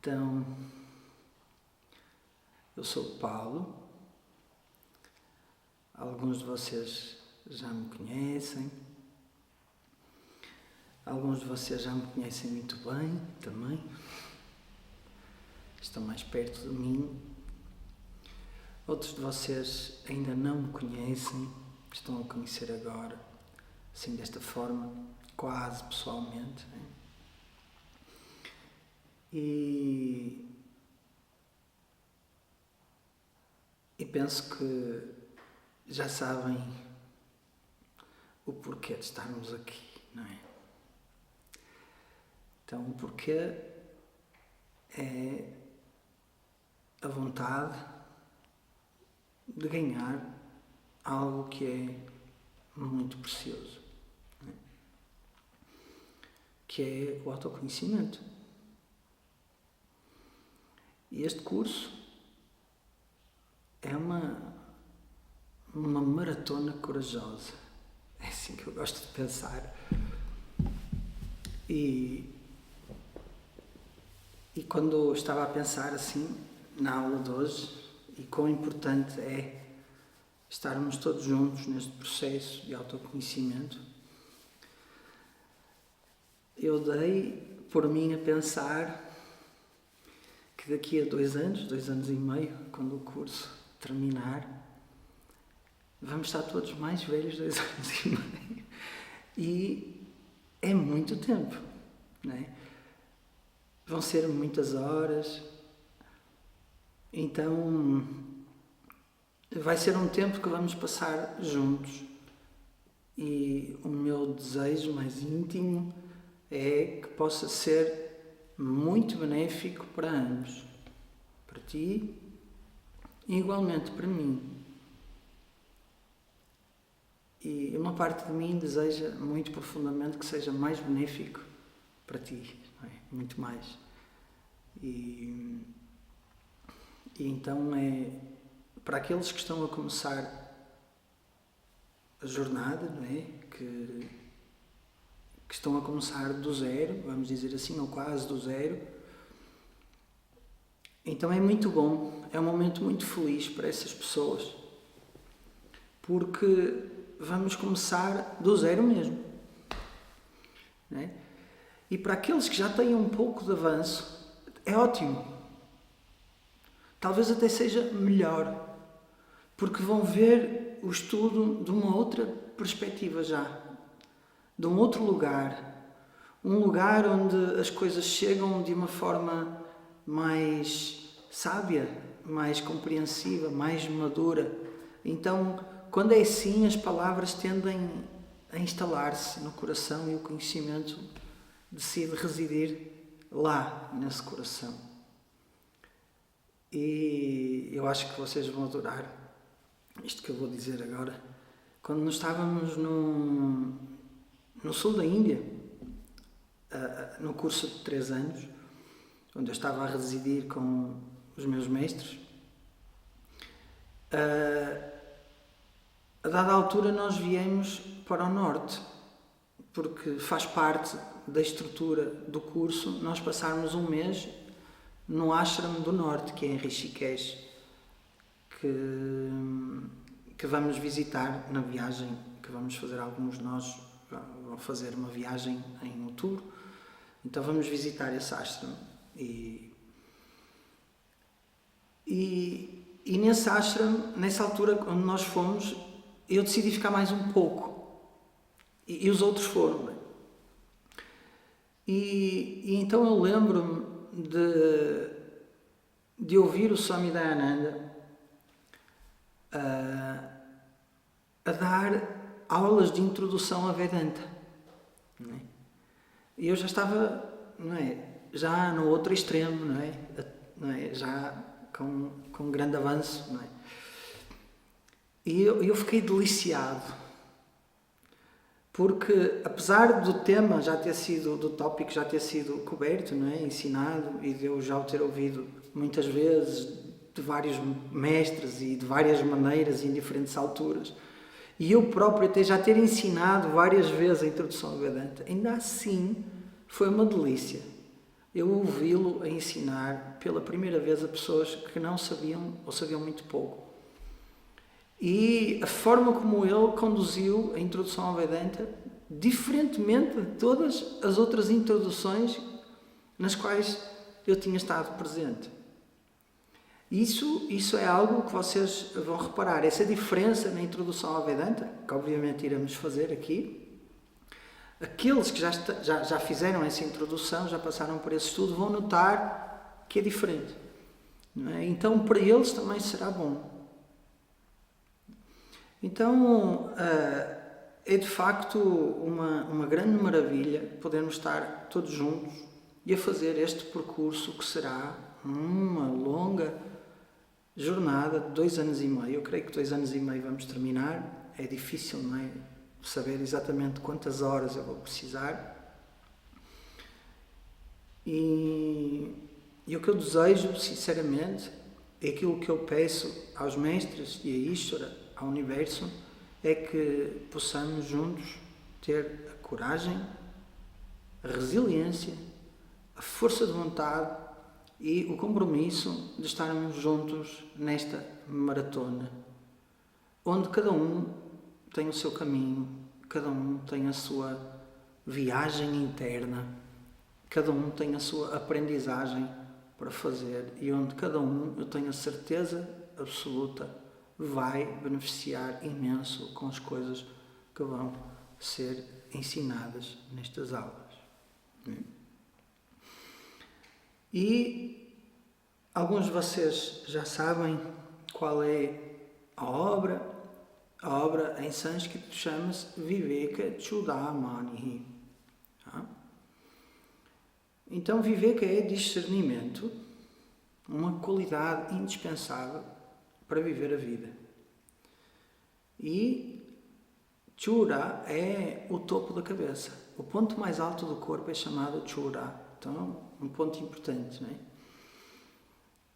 Então, eu sou o Paulo, alguns de vocês já me conhecem, alguns de vocês já me conhecem muito bem também, estão mais perto de mim, outros de vocês ainda não me conhecem, estão a conhecer agora, assim desta forma, quase pessoalmente, né? E penso que já sabem o porquê de estarmos aqui, não é? Então, o porquê é a vontade de ganhar algo que é muito precioso, não é? Que é o autoconhecimento. E este curso é uma maratona corajosa. É assim que eu gosto de pensar. E quando eu estava a pensar assim, na aula de hoje, e quão importante é estarmos todos juntos neste processo de autoconhecimento, eu dei por mim a pensar que daqui a 2 anos e meio, quando o curso terminar, vamos estar todos mais velhos, 2 anos e meio. E é muito tempo, não é? Vão ser muitas horas. Então, vai ser um tempo que vamos passar juntos. E o meu desejo mais íntimo é que possa ser muito benéfico para ambos, para ti e igualmente para mim. E uma parte de mim deseja muito profundamente que seja mais benéfico para ti, não é? Muito mais. E então é para aqueles que estão a começar a jornada, não é? Que estão a começar do zero, vamos dizer assim, ou quase do zero. Então é muito bom, é um momento muito feliz para essas pessoas, porque vamos começar do zero mesmo, não é? E para aqueles que já têm um pouco de avanço, é ótimo. Talvez até seja melhor, porque vão ver o estudo de uma outra perspectiva já, de um outro lugar, um lugar onde as coisas chegam de uma forma mais sábia, mais compreensiva, mais madura. Então, quando é assim, as palavras tendem a instalar-se no coração e o conhecimento decide residir lá, nesse coração. E eu acho que vocês vão adorar isto que eu vou dizer agora. Quando nós estávamos no sul da Índia, no curso de 3 anos, onde eu estava a residir com os meus mestres, a dada altura nós viemos para o norte, porque faz parte da estrutura do curso nós passarmos um mês no ashram do norte, que é em Rishikesh, que vamos visitar na viagem que vamos fazer. Alguns de nós vão fazer uma viagem em outubro, então vamos visitar esse ashram. E nesse ashram, nessa altura onde nós fomos, eu decidi ficar mais um pouco, e os outros foram. E então eu lembro-me de ouvir o Swami Dayananda a dar aulas de introdução a Vedanta, não é? E eu já estava, não é, já no outro extremo, não é? Já com grande avanço, não é? E eu fiquei deliciado, porque apesar do tema já ter sido, do tópico já ter sido coberto, não é? Ensinado, e de eu já o ter ouvido muitas vezes de vários mestres e de várias maneiras e em diferentes alturas, e eu próprio até já ter ensinado várias vezes a introdução ao Vedanta, ainda assim foi uma delícia. eu ouvi-lo a ensinar pela primeira vez a pessoas que não sabiam ou sabiam muito pouco. E a forma como ele conduziu a introdução ao Vedanta, diferentemente de todas as outras introduções nas quais eu tinha estado presente. Isso é algo que vocês vão reparar, essa diferença na introdução ao Vedanta, que obviamente iremos fazer aqui. Aqueles que já fizeram essa introdução, já passaram por esse estudo, vão notar que é diferente. Não é? Então, para eles também será bom. Então, é de facto uma grande maravilha podermos estar todos juntos e a fazer este percurso que será uma longa jornada de 2 anos e meio. Eu creio que 2 anos e meio vamos terminar. É difícil, não é? Saber exatamente quantas horas eu vou precisar. E o que eu desejo, sinceramente, é aquilo que eu peço aos mestres e a Ishvara, ao universo, é que possamos juntos ter a coragem, a resiliência, a força de vontade e o compromisso de estarmos juntos nesta maratona, onde cada um tem o seu caminho, cada um tem a sua viagem interna, cada um tem a sua aprendizagem para fazer e onde cada um, eu tenho a certeza absoluta, vai beneficiar imenso com as coisas que vão ser ensinadas nestas aulas. E alguns de vocês já sabem qual é a obra. A obra em sânscrito chama-se Viveka Chudamani. Então, Viveka é discernimento, uma qualidade indispensável para viver a vida. E Chura é o topo da cabeça. O ponto mais alto do corpo é chamado Chura. Então, um ponto importante,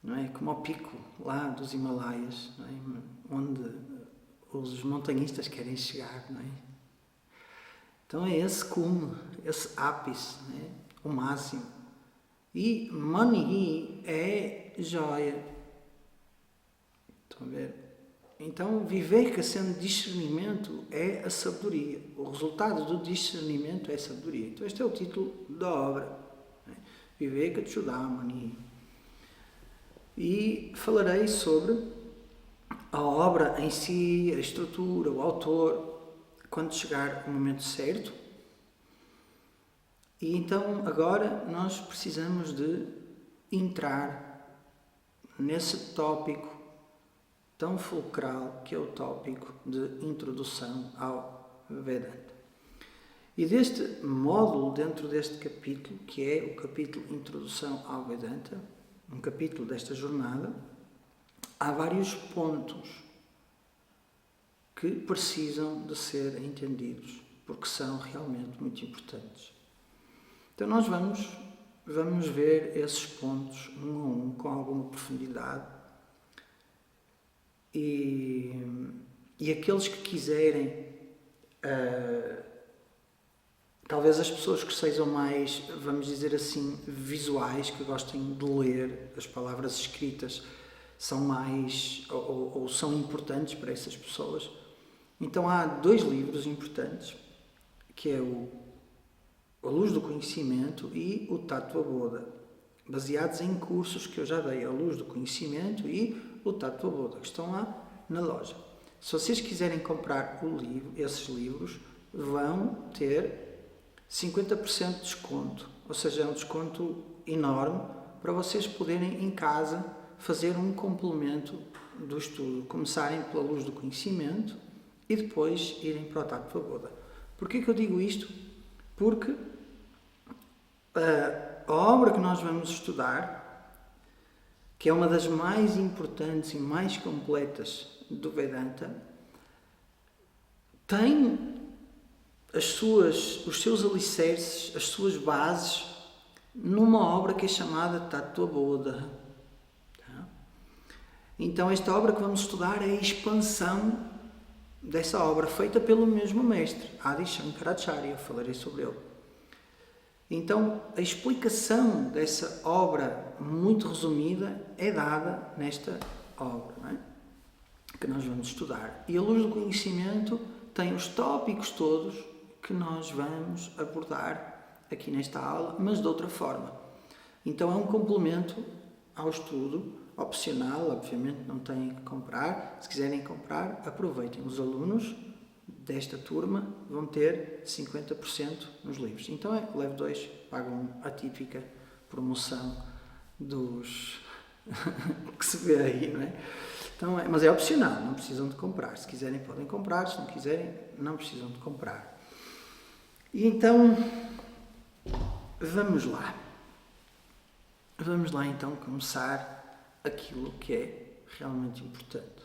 não é? Como o pico lá dos Himalaias, não é? Onde os montanhistas querem chegar, não é? Então é esse cume, esse ápice, não é? O máximo. E Mani é joia. Estão a ver? Então, Viveka sendo discernimento é a sabedoria. O resultado do discernimento é a sabedoria. Então, este é o título da obra. Viveka Chudamani. E falarei sobre a obra em si, a estrutura, o autor, quando chegar o momento certo. E então, agora, nós precisamos de entrar nesse tópico tão fulcral que é o tópico de introdução ao Vedanta. E deste módulo, dentro deste capítulo, que é o capítulo Introdução ao Vedanta, um capítulo desta jornada, há vários pontos que precisam de ser entendidos, porque são realmente muito importantes. Então nós vamos ver esses pontos um a um, com alguma profundidade, e aqueles que quiserem, talvez as pessoas que sejam mais, vamos dizer assim, visuais, que gostem de ler as palavras escritas, são mais, ou são importantes para essas pessoas. Então há 2 livros importantes, que é A Luz do Conhecimento e o Tattva Bodha, baseados em cursos que eu já dei, A Luz do Conhecimento e o Tattva Bodha, que estão lá na loja. Se vocês quiserem comprar esses livros, vão ter 50% de desconto, ou seja, é um desconto enorme para vocês poderem em casa fazer um complemento do estudo, começarem pela Luz do Conhecimento e depois irem para o Tattva Bodha. Porquê que eu digo isto? Porque a obra que nós vamos estudar, que é uma das mais importantes e mais completas do Vedanta, tem os seus alicerces, as suas bases, numa obra que é chamada Tattva Bodha. Então esta obra que vamos estudar é a expansão dessa obra, feita pelo mesmo mestre, Adi Shankaracharya. Eu falarei sobre ele. Então, a explicação dessa obra muito resumida é dada nesta obra, não é? Que nós vamos estudar. E a luz do conhecimento tem os tópicos todos que nós vamos abordar aqui nesta aula, mas de outra forma. Então é um complemento ao estudo, opcional, obviamente não têm que comprar. Se quiserem comprar, aproveitem. Os alunos desta turma vão ter 50% nos livros. Então leve 2, pagam a típica promoção dos que se vê aí, não é? Então, mas é opcional, não precisam de comprar. Se quiserem podem comprar, se não quiserem não precisam de comprar. E então, vamos lá. Vamos lá então começar aquilo que é realmente importante.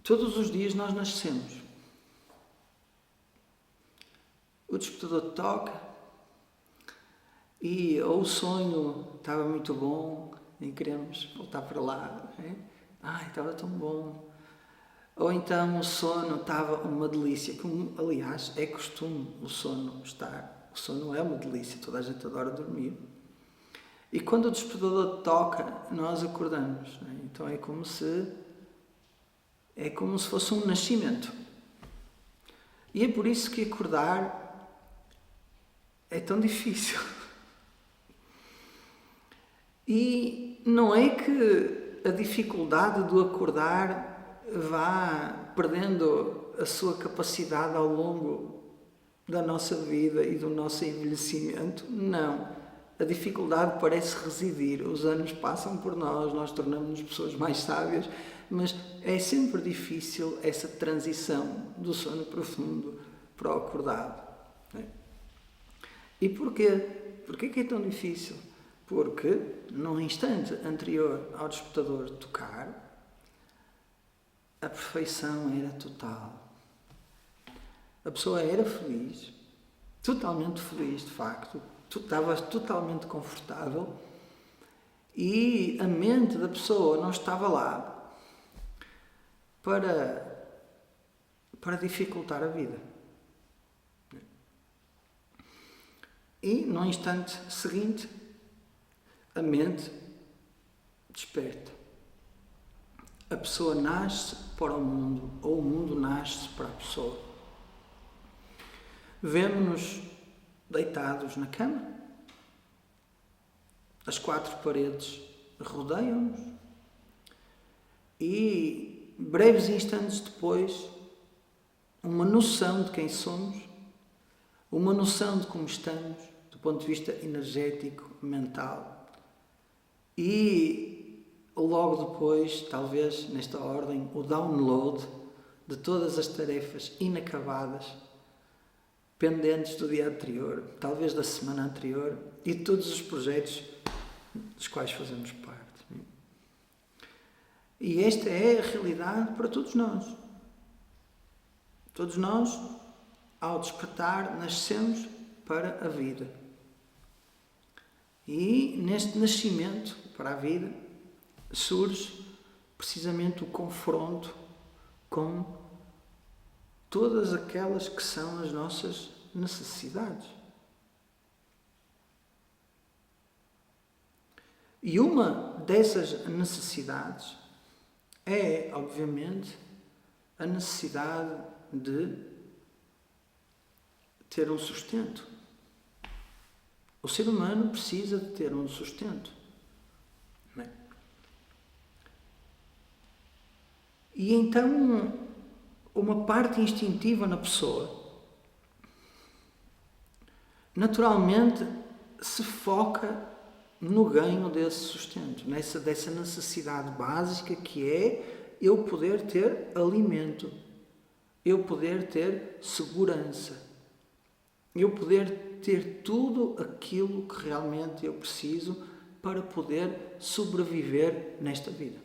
Todos os dias nós nascemos. O despertador toca e ou o sonho estava muito bom e queremos voltar para lá. Não é? Ai, estava tão bom. Ou então o sono estava uma delícia, como aliás é costume o sono estar. O sono é uma delícia, toda a gente adora dormir. E quando o despertador toca, nós acordamos. Não é? Então é como se fosse um nascimento. E é por isso que acordar é tão difícil. E não é que a dificuldade do acordar vá perdendo a sua capacidade ao longo da nossa vida e do nosso envelhecimento. Não. A dificuldade parece residir. Os anos passam por nós tornamos-nos pessoas mais sábias, mas é sempre difícil essa transição do sono profundo para o acordado. Né? E porquê? Porquê que é tão difícil? Porque no instante anterior ao despertador tocar, a perfeição era total. A pessoa era feliz, totalmente feliz de facto, estava totalmente confortável e a mente da pessoa não estava lá para dificultar a vida. E no instante seguinte, a mente desperta. A pessoa nasce para o mundo, ou o mundo nasce para a pessoa. Vemo-nos deitados na cama, as 4 paredes rodeiam-nos e, breves instantes depois, uma noção de quem somos, uma noção de como estamos, do ponto de vista energético, mental, e logo depois, talvez nesta ordem, o download de todas as tarefas inacabadas, pendentes do dia anterior, talvez da semana anterior, e de todos os projetos dos quais fazemos parte. E esta é a realidade para todos nós. Todos nós, ao despertar, nascemos para a vida. E neste nascimento para a vida surge precisamente o confronto com todas aquelas que são as nossas necessidades. E uma dessas necessidades é, obviamente, a necessidade de ter um sustento. O ser humano precisa de ter um sustento. Não é? E então, uma parte instintiva na pessoa, naturalmente, se foca no ganho desse sustento, dessa necessidade básica que é eu poder ter alimento, eu poder ter segurança, eu poder ter tudo aquilo que realmente eu preciso para poder sobreviver nesta vida.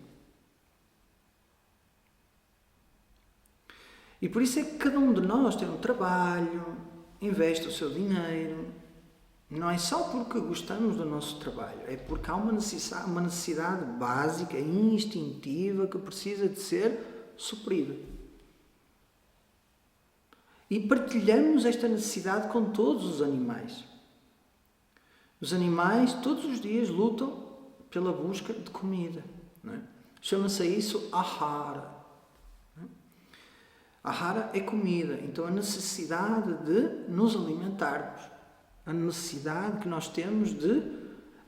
E por isso é que cada um de nós tem um trabalho, investe o seu dinheiro. Não é só porque gostamos do nosso trabalho, é porque há uma necessidade básica e instintiva que precisa de ser suprida. E partilhamos esta necessidade com todos os animais. Os animais todos os dias lutam pela busca de comida. Não é? Chama-se isso ahara. Ahara é comida, então a necessidade de nos alimentarmos. A necessidade que nós temos de,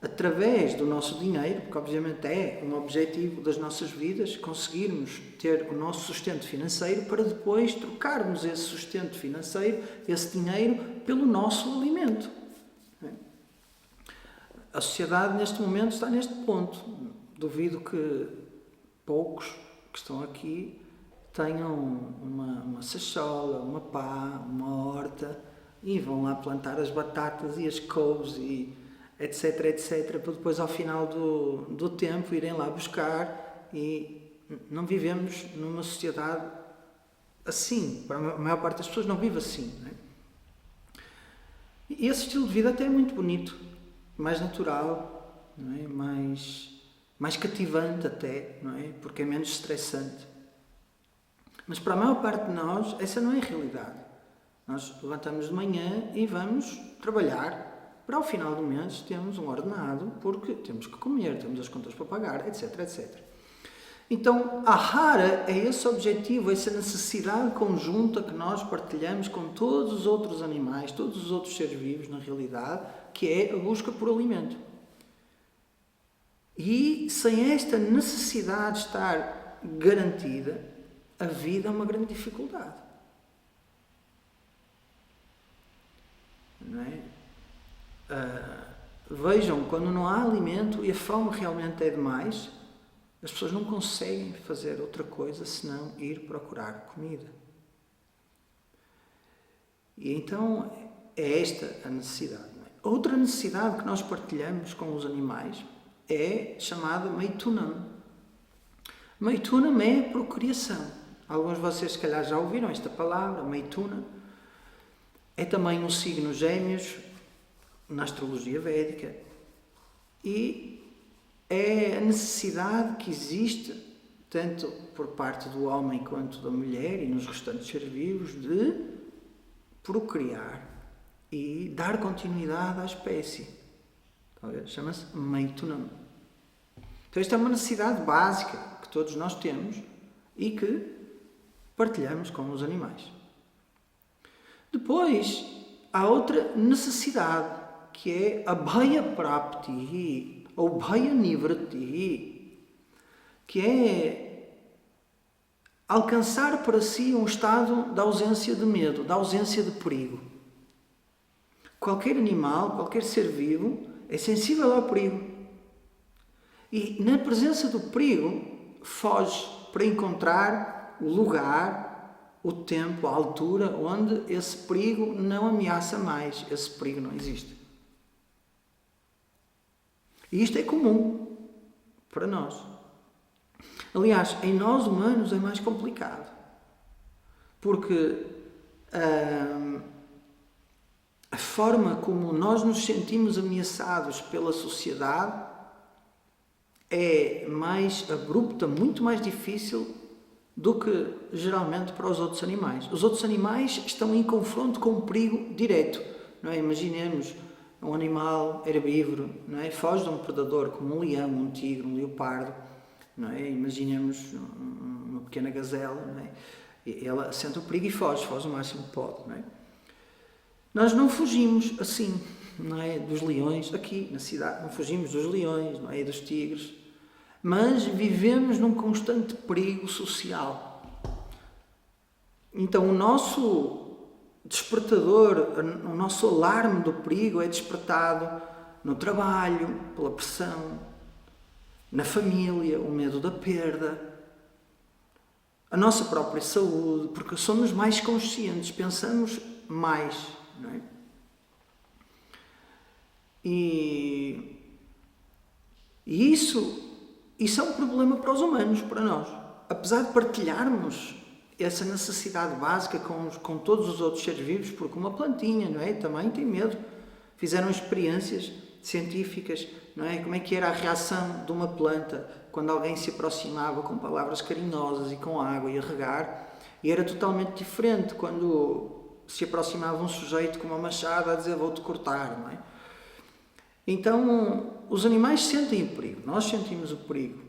através do nosso dinheiro, porque obviamente é um objetivo das nossas vidas, conseguirmos ter o nosso sustento financeiro para depois trocarmos esse sustento financeiro, esse dinheiro, pelo nosso alimento. A sociedade neste momento está neste ponto. Duvido que poucos que estão aqui tenham uma sachola, uma pá, uma horta e vão lá plantar as batatas e as couves e etc, etc, para depois ao final do tempo irem lá buscar. E não vivemos numa sociedade assim. Para a maior parte das pessoas não vive assim. Não é? E esse estilo de vida até é muito bonito, mais natural, não é? mais cativante até, não é? Porque é menos estressante. Mas para a maior parte de nós, essa não é a realidade. Nós levantamos de manhã e vamos trabalhar. Para ao final do mês temos um ordenado, porque temos que comer, temos as contas para pagar, etc, etc. Então, a ahara é esse objetivo, essa necessidade conjunta que nós partilhamos com todos os outros animais, todos os outros seres vivos, na realidade, que é a busca por alimento. E sem esta necessidade estar garantida, a vida é uma grande dificuldade. Não é? Vejam, quando não há alimento e a fome realmente é demais, as pessoas não conseguem fazer outra coisa senão ir procurar comida. E então é esta a necessidade. Não é? Outra necessidade que nós partilhamos com os animais é chamada meitunam. Meitunam é a procriação. Alguns de vocês, se calhar, já ouviram esta palavra, meituna. É também um signo Gêmeos na astrologia védica. E é a necessidade que existe, tanto por parte do homem quanto da mulher e nos restantes seres vivos, de procriar e dar continuidade à espécie. Chama-se meitunam. Então, esta é uma necessidade básica que todos nós temos e que partilhamos com os animais. Depois, há outra necessidade, que é a bhaya prapti, ou bhaya nivrati, que é alcançar para si um estado de ausência de medo, de ausência de perigo. Qualquer animal, qualquer ser vivo, é sensível ao perigo. E na presença do perigo, foge para encontrar o lugar, o tempo, a altura onde esse perigo não ameaça mais, esse perigo não existe. E isto é comum para nós. Aliás, em nós humanos é mais complicado, porque a forma como nós nos sentimos ameaçados pela sociedade é mais abrupta, muito mais difícil do que geralmente para os outros animais. Os outros animais estão em confronto com um perigo direto. Não é? Imaginemos um animal herbívoro, não é? Foge de um predador como um leão, um tigre, um leopardo. Não é? Imaginemos uma pequena gazela. Não é? Ela sente o perigo e foge o máximo que pode. Não é? Nós não fugimos assim, não é? Dos leões aqui na cidade, não fugimos dos leões, não é? E dos tigres. Mas vivemos num constante perigo social. Então o nosso despertador, o nosso alarme do perigo é despertado no trabalho, pela pressão, na família, o medo da perda, a nossa própria saúde, porque somos mais conscientes, pensamos mais, não é? E isso é um problema para os humanos, para nós. Apesar de partilharmos essa necessidade básica com todos os outros seres vivos, porque uma plantinha, não é? Também tem medo. Fizeram experiências científicas, não é? Como é que era a reação de uma planta quando alguém se aproximava com palavras carinhosas e com água e a regar, e era totalmente diferente quando se aproximava um sujeito com uma machada a dizer vou-te cortar, não é? Então, os animais sentem o perigo, nós sentimos o perigo,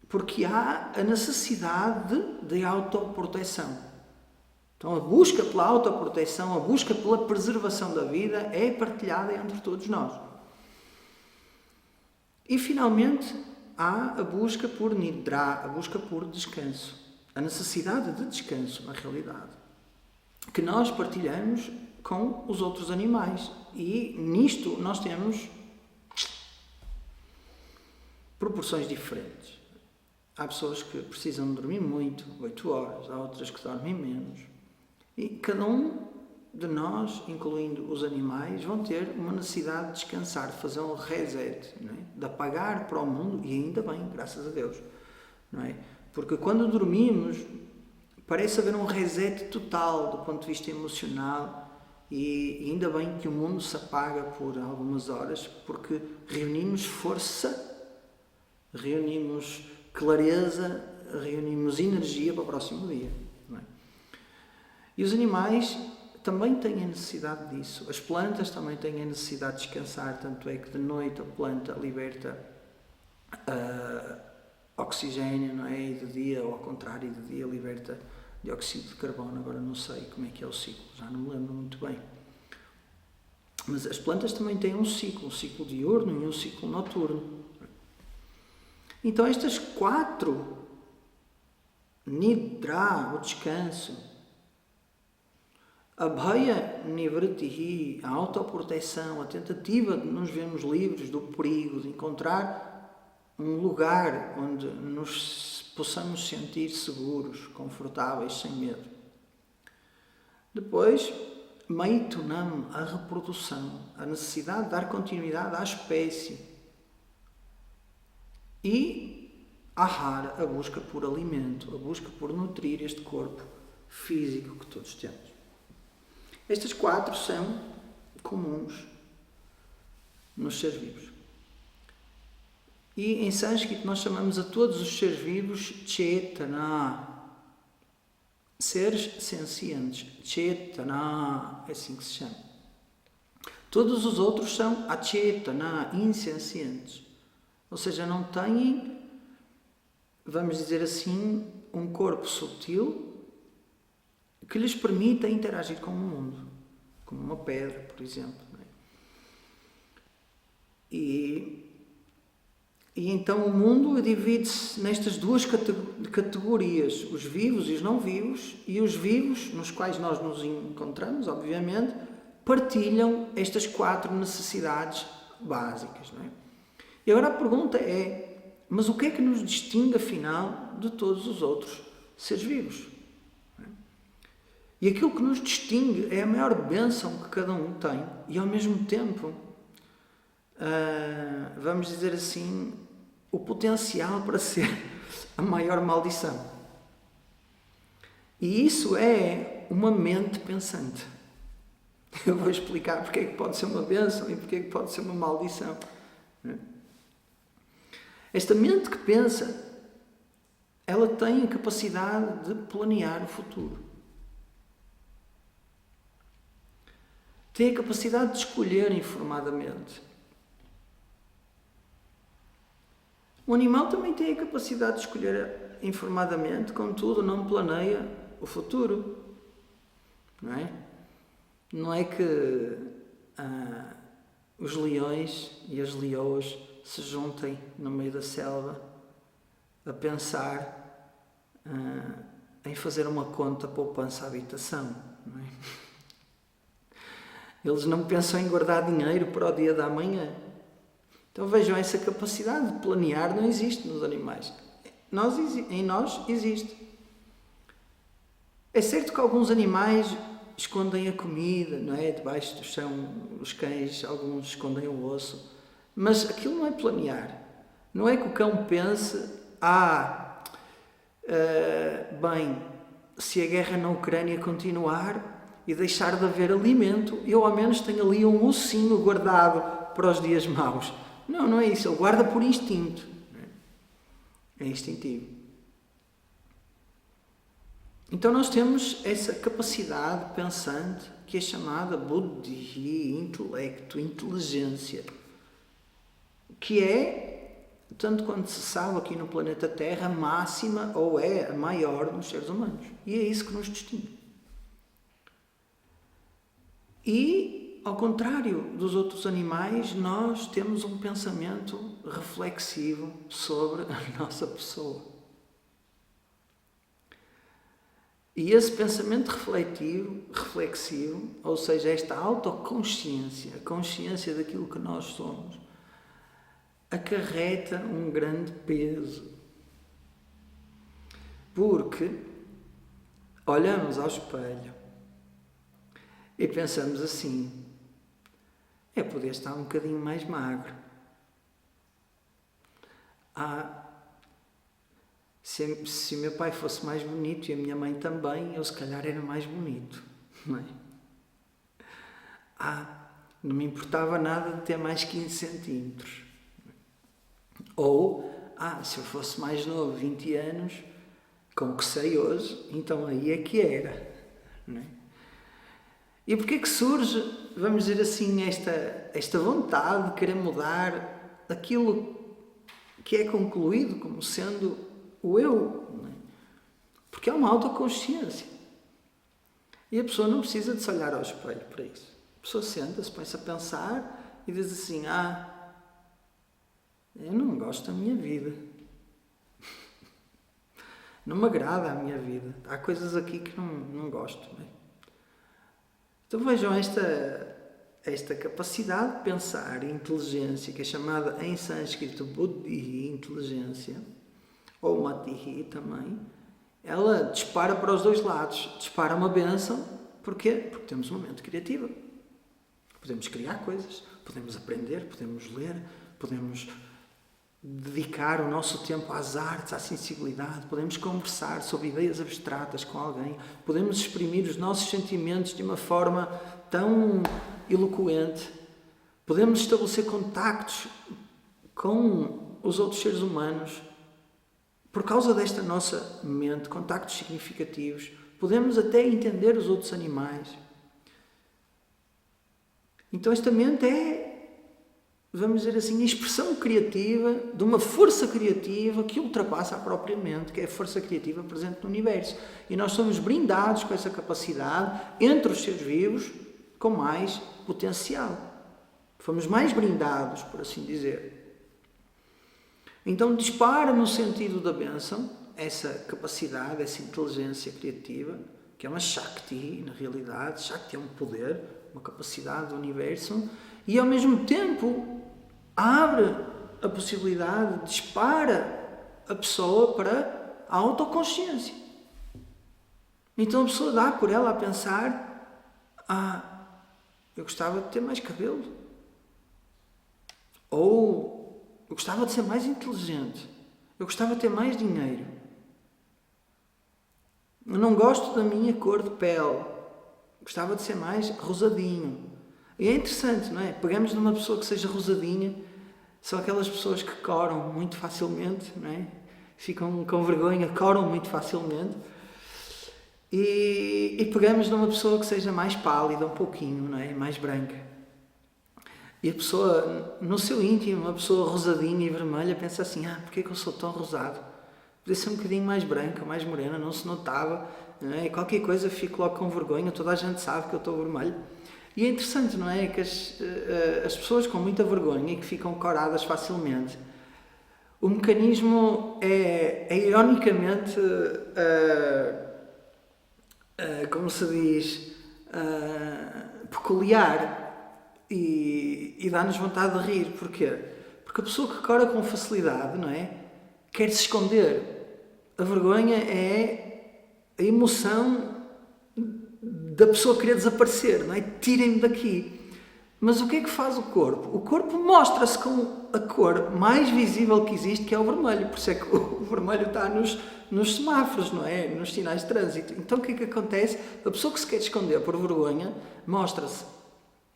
porque há a necessidade de autoproteção. Então, a busca pela autoproteção, a busca pela preservação da vida é partilhada entre todos nós. E, finalmente, há a busca por nidra, a busca por descanso. A necessidade de descanso, na realidade, que nós partilhamos com os outros animais. E, nisto, nós temos proporções diferentes. Há pessoas que precisam dormir muito, 8 horas, há outras que dormem menos. E cada um de nós, incluindo os animais, vão ter uma necessidade de descansar, de fazer um reset, não é? De apagar para o mundo, e ainda bem, graças a Deus. Não é? Porque quando dormimos, parece haver um reset total do ponto de vista emocional, e ainda bem que o mundo se apaga por algumas horas, porque reunimos força, reunimos clareza, reunimos energia para o próximo dia. Não é? E os animais também têm a necessidade disso. As plantas também têm a necessidade de descansar, tanto é que de noite a planta liberta oxigênio, não é? E de dia, ou ao contrário, de dia liberta dióxido de carbono. Agora não sei como é que é o ciclo, já não me lembro muito bem. Mas as plantas também têm um ciclo diurno e um ciclo noturno. Então estas 4, nidra, o descanso, abhaya nivritihi, a autoproteção, a tentativa de nos vermos livres do perigo, de encontrar um lugar onde nos possamos sentir seguros, confortáveis, sem medo. Depois, maitunam, a reprodução, a necessidade de dar continuidade à espécie. E ahara, a busca por alimento, a busca por nutrir este corpo físico que todos temos. Estas 4 são comuns nos seres vivos. E em sânscrito nós chamamos a todos os seres vivos Chetana, seres sencientes. Chetana, é assim que se chama. Todos os outros são Achetana, insencientes. Ou seja, não têm, vamos dizer assim, um corpo sutil que lhes permita interagir com o mundo, como uma pedra, por exemplo. Não é? E então o mundo divide-se nestas 2 categorias, os vivos e os não vivos, e os vivos, nos quais nós nos encontramos, obviamente, partilham estas 4 necessidades básicas. Não é? E agora a pergunta é, mas o que é que nos distingue, afinal, de todos os outros seres vivos? E aquilo que nos distingue é a maior bênção que cada um tem e, ao mesmo tempo, vamos dizer assim, o potencial para ser a maior maldição. E isso é uma mente pensante. Eu vou explicar porque é que pode ser uma bênção e porque é que pode ser uma maldição. Esta mente que pensa, ela tem a capacidade de planear o futuro. Tem a capacidade de escolher informadamente. O animal também tem a capacidade de escolher informadamente, contudo não planeia o futuro. Não é? Não é que os leões e as leoas se juntem no meio da selva a pensar em fazer uma conta poupança-habitação. Não é? Eles não pensam em guardar dinheiro para o dia da manhã. Então vejam, essa capacidade de planear não existe nos animais. Em nós existe. É certo que alguns animais escondem a comida, não é? Debaixo do chão, os cães, alguns escondem o osso. Mas aquilo não é planear. Não é que o cão pense, bem, se a guerra na Ucrânia continuar e deixar de haver alimento, eu ao menos tenho ali um ossinho guardado para os dias maus. Não, não é isso. Ele guarda por instinto. É instintivo. Então nós temos essa capacidade pensante que é chamada buddhi, intelecto, inteligência, que é, tanto quanto se sabe aqui no planeta Terra, a máxima ou é a maior nos seres humanos. E é isso que nos distingue. E, ao contrário dos outros animais, nós temos um pensamento reflexivo sobre a nossa pessoa. E esse pensamento reflexivo, ou seja, esta autoconsciência, a consciência daquilo que nós somos, acarreta um grande peso. Porque olhamos ao espelho e pensamos assim: eu podia estar um bocadinho mais magro. Se o meu pai fosse mais bonito e a minha mãe também, eu se calhar era mais bonito, não é? Não me importava nada de ter mais 15 centímetros. Ou, se eu fosse mais novo, 20 anos, com o que sei hoje, então aí é que era, não é? E porquê que surge, vamos dizer assim, esta vontade de querer mudar aquilo que é concluído como sendo o eu? Não é? Porque é uma autoconsciência. E a pessoa não precisa de se olhar ao espelho para isso. A pessoa senta-se, põe-se a pensar e diz assim: eu não gosto da minha vida. Não me agrada a minha vida. Há coisas aqui que não gosto. Não é? Então vejam esta capacidade de pensar, inteligência, que é chamada em sânscrito buddhi, inteligência, ou matihi também, ela dispara para os dois lados. Dispara uma bênção. Porquê? Porque temos uma mente criativa. Podemos criar coisas, podemos aprender, podemos ler, podemos dedicar o nosso tempo às artes, à sensibilidade, podemos conversar sobre ideias abstratas com alguém, podemos exprimir os nossos sentimentos de uma forma tão eloquente, podemos estabelecer contactos com os outros seres humanos por causa desta nossa mente, contactos significativos, podemos até entender os outros animais. Então esta mente é, vamos dizer assim, a expressão criativa de uma força criativa que ultrapassa a própria mente, que é a força criativa presente no universo. E nós somos brindados com essa capacidade, entre os seres vivos, com mais potencial. Fomos mais brindados, por assim dizer. Então dispara no sentido da bênção essa capacidade, essa inteligência criativa, que é uma Shakti, na realidade. Shakti é um poder, uma capacidade do universo, e ao mesmo tempo abre a possibilidade, dispara a pessoa para a autoconsciência. Então a pessoa dá por ela a pensar: eu gostava de ter mais cabelo, ou eu gostava de ser mais inteligente, eu gostava de ter mais dinheiro, eu não gosto da minha cor de pele, gostava de ser mais rosadinho. E é interessante, não é? Pegamos numa pessoa que seja rosadinha, são aquelas pessoas que coram muito facilmente, não é? Ficam com vergonha, coram muito facilmente. E pegamos numa pessoa que seja mais pálida, um pouquinho, não é? Mais branca. E a pessoa, no seu íntimo, uma pessoa rosadinha e vermelha, pensa assim: porquê que eu sou tão rosado? Podia ser um bocadinho mais branca, mais morena, não se notava, não é? E qualquer coisa fico logo com vergonha, toda a gente sabe que eu estou vermelho. E é interessante, não é? Que as pessoas com muita vergonha e que ficam coradas facilmente, o mecanismo é ironicamente, como se diz, peculiar, e dá-nos vontade de rir. Porquê? Porque a pessoa que cora com facilidade, não é? Quer se esconder. A vergonha é a emoção da pessoa querer desaparecer, não é? Tirem-me daqui. Mas o que é que faz o corpo? O corpo mostra-se com a cor mais visível que existe, que é o vermelho. Por isso é que o vermelho está nos semáforos, não é? Nos sinais de trânsito. Então o que é que acontece? A pessoa que se quer esconder por vergonha mostra-se,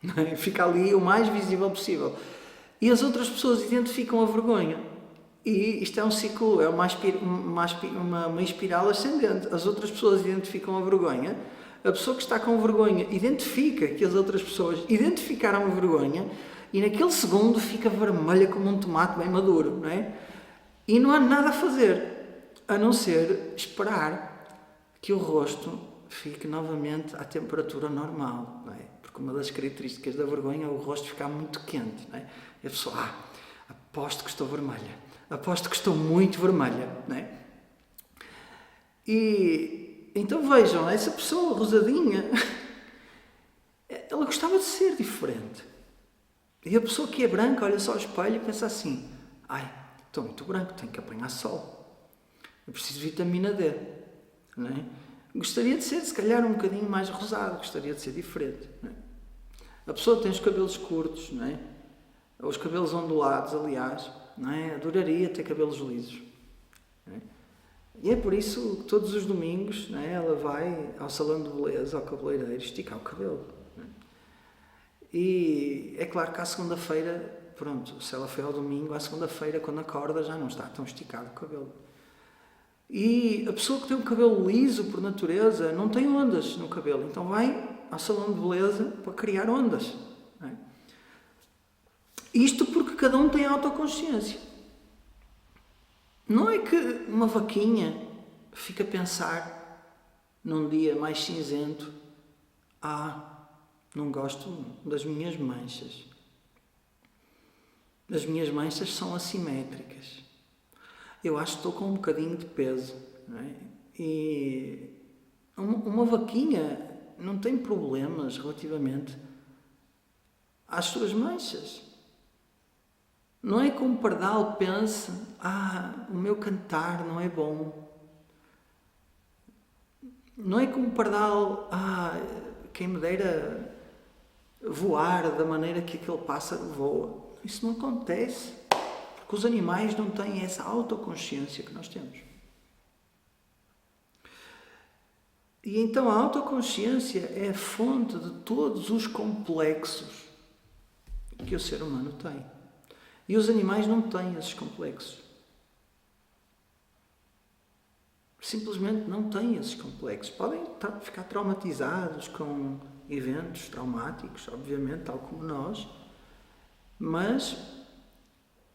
não é? Fica ali o mais visível possível. E as outras pessoas identificam a vergonha. E isto é um ciclo, é uma espiral ascendente. As outras pessoas identificam a vergonha, a pessoa que está com vergonha identifica que as outras pessoas identificaram a vergonha e naquele segundo fica vermelha como um tomate bem maduro, não é? E não há nada a fazer, a não ser esperar que o rosto fique novamente à temperatura normal, não é? Porque uma das características da vergonha é o rosto ficar muito quente, não é? E a pessoa, aposto que estou vermelha, aposto que estou muito vermelha, não é? E então vejam, essa pessoa rosadinha, ela gostava de ser diferente. E a pessoa que é branca olha só ao espelho e pensa assim, estou muito branco, tenho que apanhar sol. Eu preciso de vitamina D, não é? Gostaria de ser, se calhar, um bocadinho mais rosado, gostaria de ser diferente, não é? A pessoa tem os cabelos curtos, não é? Os cabelos ondulados, aliás, não é? Adoraria ter cabelos lisos, não é? E é por isso que todos os domingos, não é? Ela vai ao salão de beleza, ao cabeleireiro, esticar o cabelo, não é? E é claro que à segunda-feira, pronto, se ela foi ao domingo, à segunda-feira, quando acorda, já não está tão esticado o cabelo. E a pessoa que tem o cabelo liso por natureza não tem ondas no cabelo, então vai ao salão de beleza para criar ondas, não é? Isto porque cada um tem autoconsciência. Não é que uma vaquinha fica a pensar num dia mais cinzento, não gosto das minhas manchas. As minhas manchas são assimétricas. Eu acho que estou com um bocadinho de peso, não é? E uma vaquinha não tem problemas relativamente às suas manchas. Não é que um pardal pense, o meu cantar não é bom. Não é que um pardal, quem me dera voar da maneira que aquele pássaro voa. Isso não acontece. Porque os animais não têm essa autoconsciência que nós temos. E então a autoconsciência é a fonte de todos os complexos que o ser humano tem. E os animais não têm esses complexos. Simplesmente não têm esses complexos. Podem ficar traumatizados com eventos traumáticos, obviamente, tal como nós, mas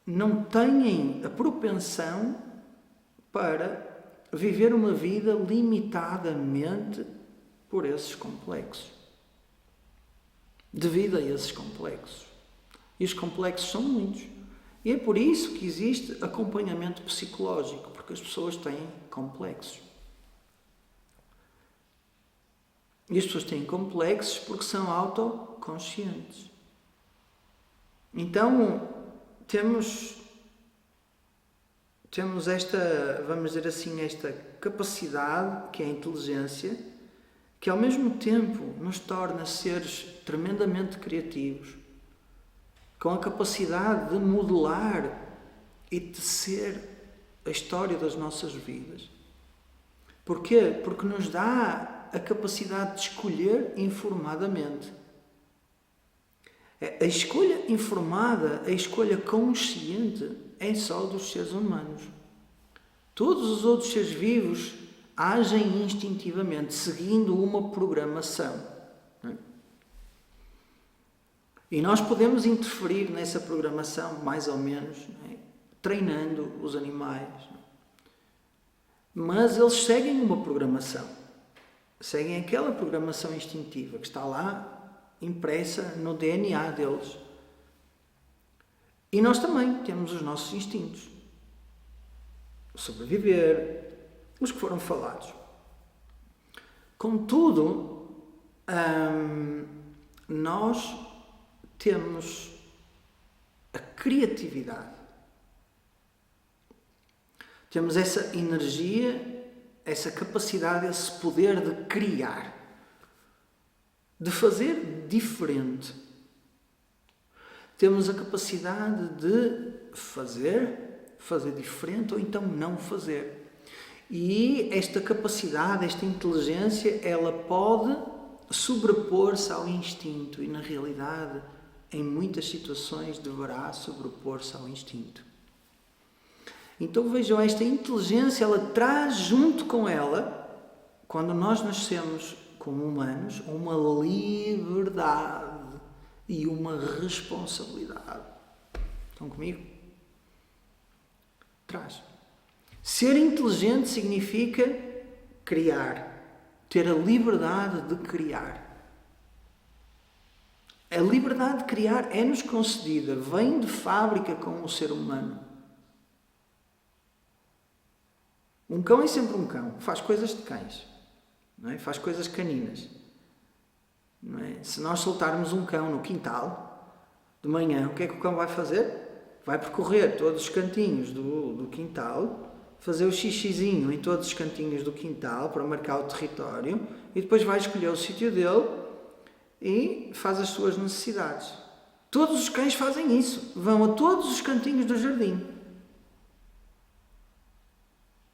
não têm a propensão para viver uma vida limitadamente por esses complexos. Devido a esses complexos. E os complexos são muitos. E é por isso que existe acompanhamento psicológico, porque as pessoas têm complexos. E as pessoas têm complexos porque são autoconscientes. Então, temos esta, vamos dizer assim, esta capacidade, que é a inteligência, que ao mesmo tempo nos torna seres tremendamente criativos, com a capacidade de modelar e tecer a história das nossas vidas. Porquê? Porque nos dá a capacidade de escolher informadamente. A escolha informada, a escolha consciente, é só dos seres humanos. Todos os outros seres vivos agem instintivamente, seguindo uma programação. E nós podemos interferir nessa programação, mais ou menos, treinando os animais. Mas eles seguem uma programação. Seguem aquela programação instintiva que está lá impressa no DNA deles. E nós também temos os nossos instintos. Sobreviver, os que foram falados. Contudo, nós temos a criatividade. Temos essa energia, essa capacidade, esse poder de criar, de fazer diferente. Temos a capacidade de fazer diferente ou então não fazer. E esta capacidade, esta inteligência, ela pode sobrepor-se ao instinto e, na realidade, em muitas situações deverá sobrepor-se ao instinto. Então vejam, esta inteligência, ela traz junto com ela, quando nós nascemos como humanos, uma liberdade e uma responsabilidade. Estão comigo? Traz. Ser inteligente significa criar, ter a liberdade de criar. A liberdade de criar é-nos concedida, vem de fábrica com o ser humano. Um cão é sempre um cão, faz coisas de cães, não é? Faz coisas caninas. Não é? Se nós soltarmos um cão no quintal, de manhã, o que é que o cão vai fazer? Vai percorrer todos os cantinhos do quintal, fazer o xixizinho em todos os cantinhos do quintal para marcar o território e depois vai escolher o sítio dele e faz as suas necessidades. Todos os cães fazem isso, vão a todos os cantinhos do jardim.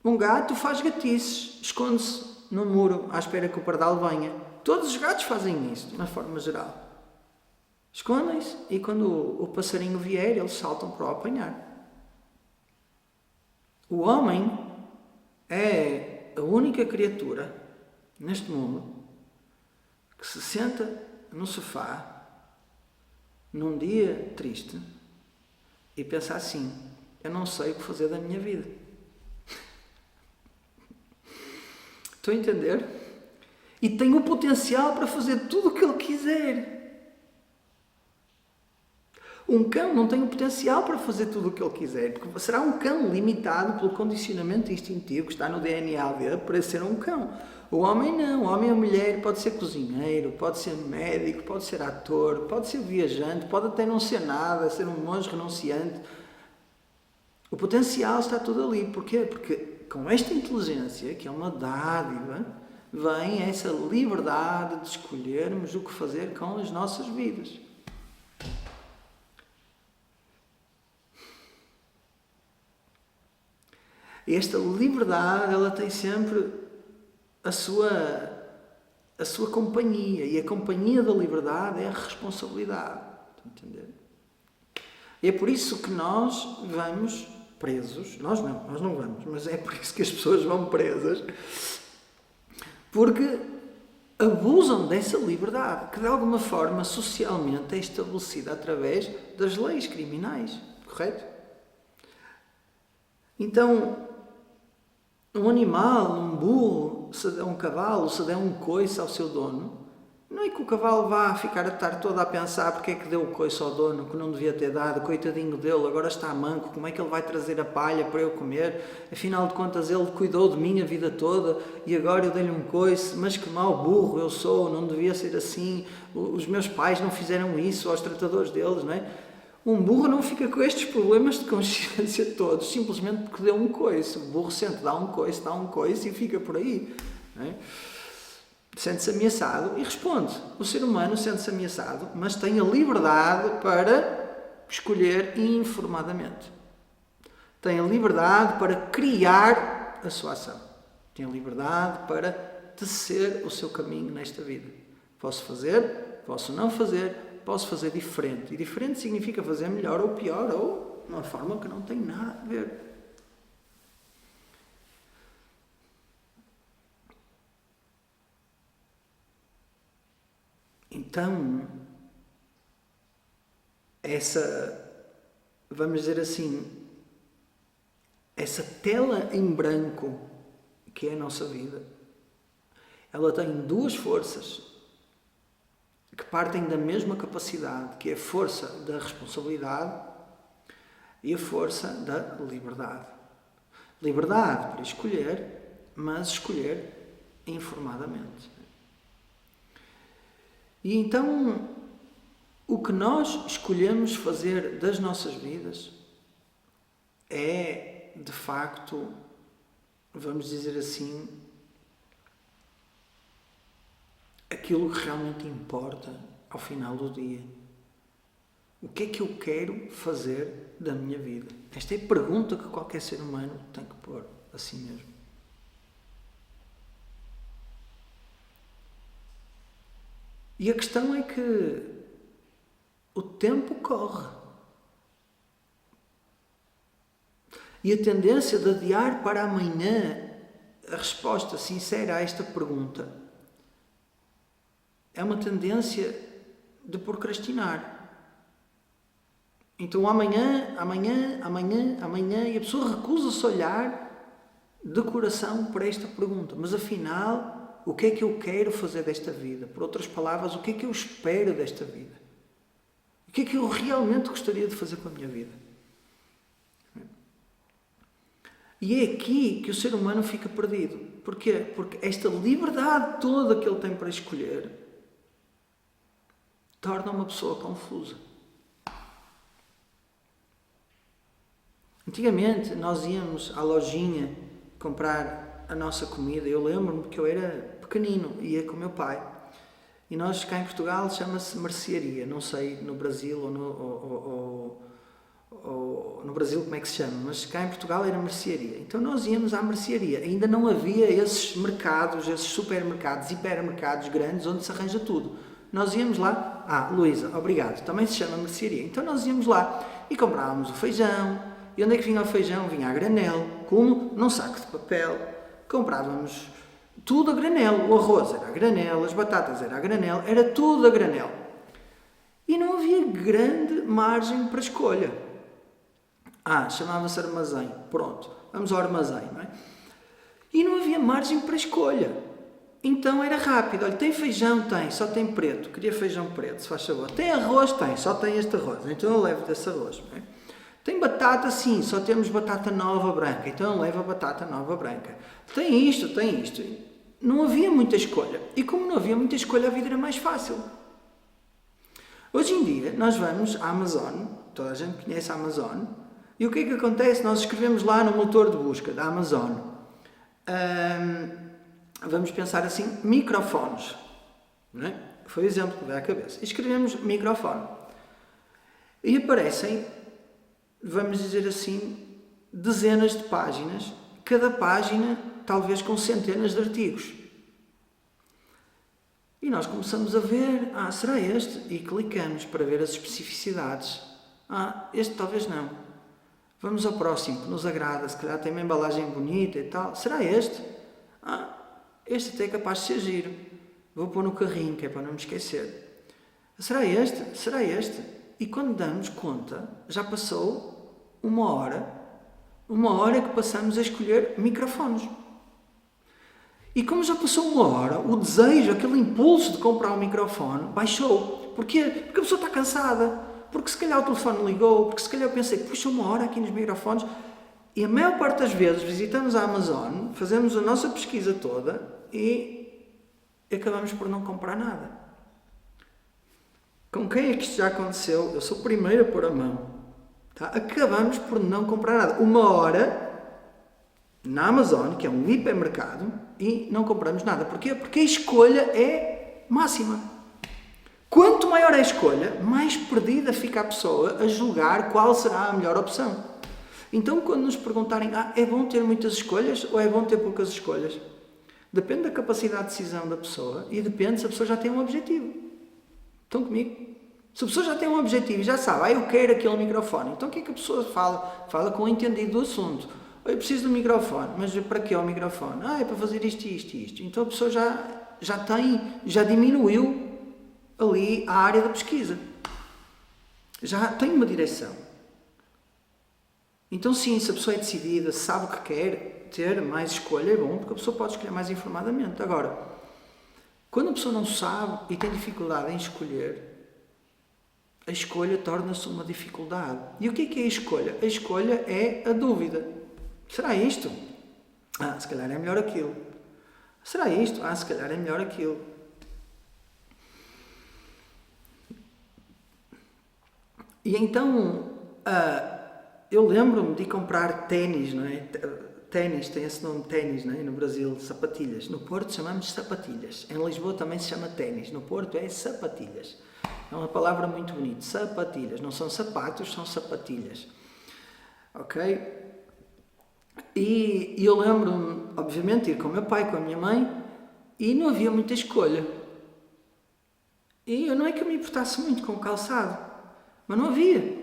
Um gato faz gatices, esconde-se no muro à espera que o pardal venha. Todos os gatos fazem isso, de uma forma geral. Escondem-se e quando o passarinho vier, eles saltam para o apanhar. O homem é a única criatura neste mundo que se senta no sofá num dia triste e pensa assim: eu não sei o que fazer da minha vida. Estão a entender? E tem o potencial para fazer tudo o que ele quiser. Um cão não tem o potencial para fazer tudo o que ele quiser, porque será um cão limitado pelo condicionamento instintivo que está no DNA dele para ser um cão. O homem não. O homem é mulher, pode ser cozinheiro, pode ser médico, pode ser ator, pode ser viajante, pode até não ser nada, ser um monge renunciante. O potencial está tudo ali. Porquê? Porque com esta inteligência, que é uma dádiva, vem essa liberdade de escolhermos o que fazer com as nossas vidas. Esta liberdade, ela tem sempre a sua companhia, e a companhia da liberdade é a responsabilidade. Estão a entender? E é por isso que nós vamos presos. Nós não vamos, mas é por isso que as pessoas vão presas, porque abusam dessa liberdade, que de alguma forma socialmente é estabelecida através das leis criminais, correto? Então, um animal, um burro, se der um cavalo, se der um coice ao seu dono, não é que o cavalo vá ficar a estar todo a pensar porque é que deu o coice ao dono, que não devia ter dado, coitadinho dele, agora está manco, como é que ele vai trazer a palha para eu comer? Afinal de contas ele cuidou de mim a vida toda e agora eu dei-lhe um coice, mas que mau burro eu sou, não devia ser assim, os meus pais não fizeram isso aos tratadores deles, não é? Um burro não fica com estes problemas de consciência todos, simplesmente porque deu um coice. O burro sente, dá um coice e fica por aí, não é? Sente-se ameaçado e responde. O ser humano sente-se ameaçado, mas tem a liberdade para escolher informadamente. Tem a liberdade para criar a sua ação. Tem a liberdade para tecer o seu caminho nesta vida. Posso fazer, posso não fazer, posso fazer diferente. E diferente significa fazer melhor ou pior, ou de uma forma que não tem nada a ver. Então, vamos dizer assim, essa tela em branco que é a nossa vida, ela tem duas forças que partem da mesma capacidade, que é a força da responsabilidade e a força da liberdade. Liberdade para escolher, mas escolher informadamente. E então, o que nós escolhemos fazer das nossas vidas é, de facto, vamos dizer assim, aquilo que realmente importa ao final do dia. O que é que eu quero fazer da minha vida? Esta é a pergunta que qualquer ser humano tem que pôr a si mesmo. E a questão é que o tempo corre. E a tendência de adiar para amanhã a resposta sincera a esta pergunta é uma tendência de procrastinar. Então amanhã, e a pessoa recusa-se a olhar de coração para esta pergunta. Mas afinal, o que é que eu quero fazer desta vida? Por outras palavras, o que é que eu espero desta vida? O que é que eu realmente gostaria de fazer com a minha vida? E é aqui que o ser humano fica perdido. Porquê? Porque esta liberdade toda que ele tem para escolher torna uma pessoa confusa. Antigamente nós íamos à lojinha comprar a nossa comida. Eu lembro-me que eu era pequenino, ia com o meu pai. E nós cá em Portugal chama-se mercearia. Não sei no Brasil ou no Brasil como é que se chama, mas cá em Portugal era mercearia. Então nós íamos à mercearia. Ainda não havia esses mercados, esses supermercados, hipermercados grandes onde se arranja tudo. Nós íamos lá, Luísa, obrigado, também se chama mercearia. Então nós íamos lá e comprávamos o feijão. E onde é que vinha o feijão? Vinha a granel, como num saco de papel. Comprávamos tudo a granel. O arroz era a granel, as batatas era a granel, era tudo a granel. E não havia grande margem para escolha. Chamava-se armazém. Pronto, vamos ao armazém, não é? E não havia margem para escolha. Então era rápido. Olha, tem feijão? Tem, só tem preto. Queria feijão preto, se faz favor. Tem arroz? Tem, só tem este arroz. Então eu levo desse arroz, não é? Tem batata? Sim, só temos batata nova branca. Então eu levo a batata nova branca. Tem isto. Não havia muita escolha. E como não havia muita escolha, a vida era mais fácil. Hoje em dia, nós vamos à Amazon. Toda a gente conhece a Amazon. E o que é que acontece? Nós escrevemos lá no motor de busca da Amazon. Vamos pensar assim, microfones. Não é? Foi o exemplo que veio à cabeça. E escrevemos microfone. E aparecem, vamos dizer assim, dezenas de páginas. Cada página, talvez com centenas de artigos. E nós começamos a ver, será este? E clicamos para ver as especificidades. Este talvez não. Vamos ao próximo, que nos agrada, se calhar tem uma embalagem bonita e tal. Será este? Este até é capaz de ser giro. Vou pôr no carrinho, que é para não me esquecer. Será este? Será este? E quando damos conta, já passou uma hora que passamos a escolher microfones. E como já passou uma hora, o desejo, aquele impulso de comprar um microfone, baixou. Porquê? Porque a pessoa está cansada. Porque se calhar o telefone ligou, porque se calhar eu pensei, puxa, uma hora aqui nos microfones. E a maior parte das vezes visitamos a Amazon, fazemos a nossa pesquisa toda e acabamos por não comprar nada. Com quem é que isto já aconteceu? Eu sou o primeiro a pôr a mão. Tá? Acabamos por não comprar nada. Uma hora na Amazon, que é um hipermercado, e não compramos nada. Porquê? Porque a escolha é máxima. Quanto maior é a escolha, mais perdida fica a pessoa a julgar qual será a melhor opção. Então, quando nos perguntarem, é bom ter muitas escolhas ou é bom ter poucas escolhas? Depende da capacidade de decisão da pessoa e depende se a pessoa já tem um objetivo. Estão comigo? Se a pessoa já tem um objetivo e já sabe, eu quero aquele microfone, então o que é que a pessoa fala? Fala com o entendido do assunto. Eu preciso de um microfone, mas para que é o microfone? É para fazer isto e isto e isto. Então a pessoa já diminuiu ali a área da pesquisa. Já tem uma direção. Então sim, se a pessoa é decidida, sabe o que quer, ter mais escolha é bom, porque a pessoa pode escolher mais informadamente. Agora, quando a pessoa não sabe e tem dificuldade em escolher, a escolha torna-se uma dificuldade. E o que é a escolha? A escolha é a dúvida. Será isto? Se calhar é melhor aquilo. Será isto? Se calhar é melhor aquilo. E então, eu lembro-me de comprar ténis, não é? Ténis, tem esse nome, ténis, não é? No Brasil, sapatilhas. No Porto chamamos sapatilhas. Em Lisboa também se chama ténis. No Porto é sapatilhas. É uma palavra muito bonita. Sapatilhas. Não são sapatos, são sapatilhas. Ok? E eu lembro-me, obviamente, de ir com o meu pai, com a minha mãe, e não havia muita escolha. E eu não é que eu me importasse muito com o calçado, mas não havia.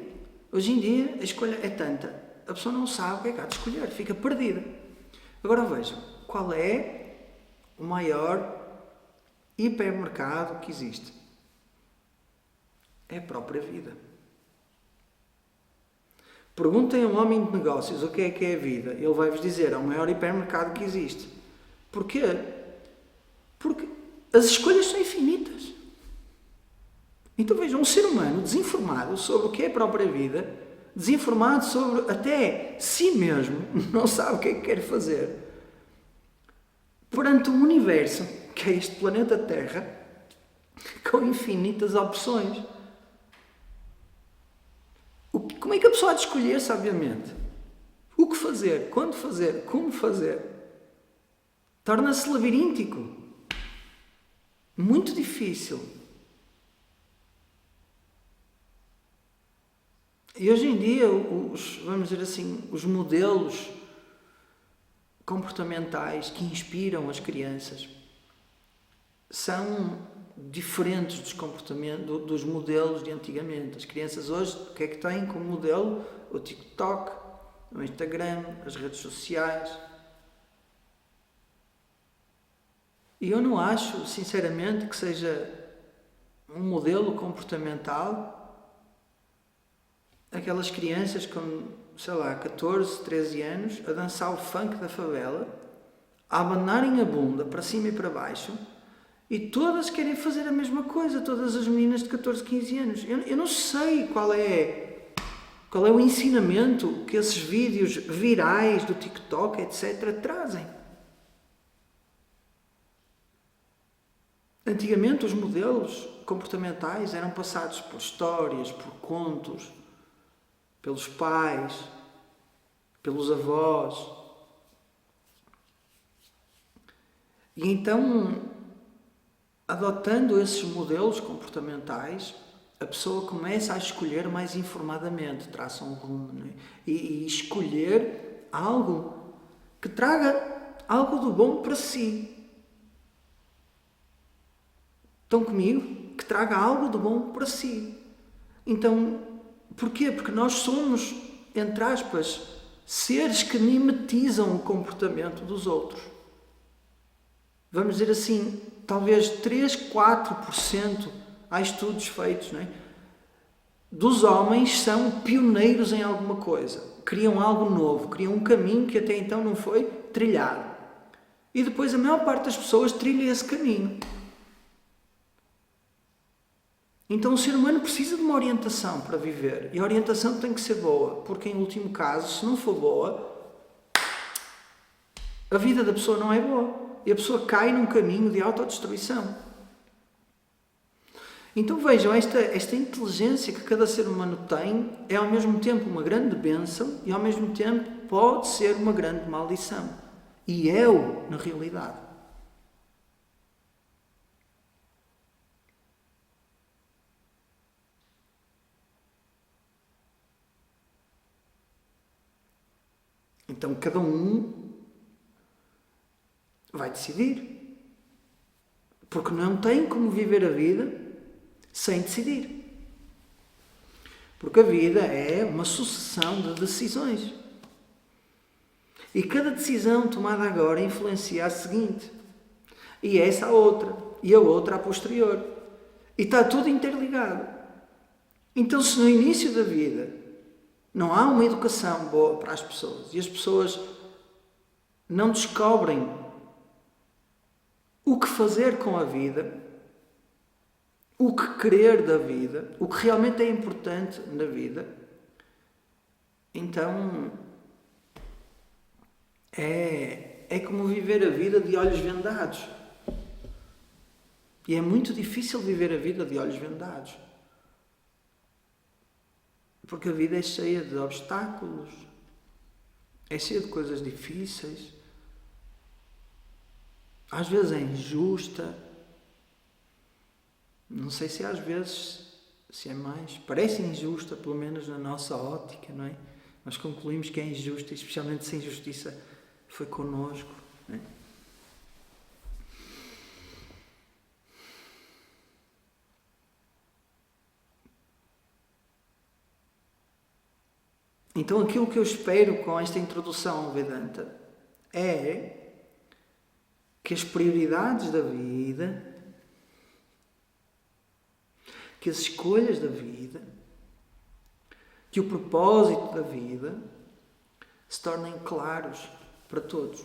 Hoje em dia a escolha é tanta. a pessoa não sabe o que é que há de escolher, fica perdida. Agora vejam, qual é o maior hipermercado que existe? É a própria vida. Perguntem a um homem de negócios o que é a vida. Ele vai-vos dizer, é o maior hipermercado que existe. Porquê? Porque as escolhas são infinitas. Então vejam, um ser humano desinformado sobre o que é a própria vida, desinformado sobre até si mesmo, não sabe o que é que quer fazer, perante um universo, que é este planeta Terra, com infinitas opções. Como é que a pessoa há de escolher, sabiamente? O que fazer, quando fazer, como fazer? Torna-se labiríntico. Muito difícil. E hoje em dia, vamos dizer assim, os modelos comportamentais que inspiram as crianças são diferentes dos modelos de antigamente. As crianças hoje, o que é que têm como modelo? O TikTok, o Instagram, as redes sociais. E eu não acho, sinceramente, que seja um modelo comportamental aquelas crianças com, sei lá, 14, 13 anos a dançar o funk da favela, a abanarem a bunda para cima e para baixo, e todas querem fazer a mesma coisa, todas as meninas de 14, 15 anos. Eu não sei qual é o ensinamento que esses vídeos virais do TikTok, etc., trazem. Antigamente os modelos comportamentais eram passados por histórias, por contos, pelos pais, pelos avós. E então, adotando esses modelos comportamentais, a pessoa começa a escolher mais informadamente, traça um rumo, não é? E escolher algo que traga algo do bom para si. Estão comigo? Que traga algo de bom para si. Então, porquê? Porque nós somos, entre aspas, seres que mimetizam o comportamento dos outros. Vamos dizer assim, talvez 3, 4%, há estudos feitos, não é? Dos homens são pioneiros em alguma coisa. Criam algo novo, criam um caminho que até então não foi trilhado. E depois a maior parte das pessoas trilha esse caminho. Então o ser humano precisa de uma orientação para viver. E a orientação tem que ser boa, porque em último caso, se não for boa, a vida da pessoa não é boa. E a pessoa cai num caminho de autodestruição. Então vejam, esta inteligência que cada ser humano tem é ao mesmo tempo uma grande bênção e ao mesmo tempo pode ser uma grande maldição. E é-o, na realidade. Então cada um vai decidir. Porque não tem como viver a vida sem decidir. Porque a vida é uma sucessão de decisões. E cada decisão tomada agora influencia a seguinte. E essa a outra. E a outra a posterior. E está tudo interligado. Então se no início da vida não há uma educação boa para as pessoas e as pessoas não descobrem o que fazer com a vida, o que querer da vida, o que realmente é importante na vida, então é como viver a vida de olhos vendados. E é muito difícil viver a vida de olhos vendados. Porque a vida é cheia de obstáculos, é cheia de coisas difíceis, às vezes é injusta, não sei se às vezes, se é mais, parece injusta, pelo menos na nossa ótica, não é? Nós concluímos que é injusta, especialmente se a injustiça foi connosco, não é? Então aquilo que eu espero com esta introdução ao Vedanta é que as prioridades da vida, que as escolhas da vida, que o propósito da vida se tornem claros para todos.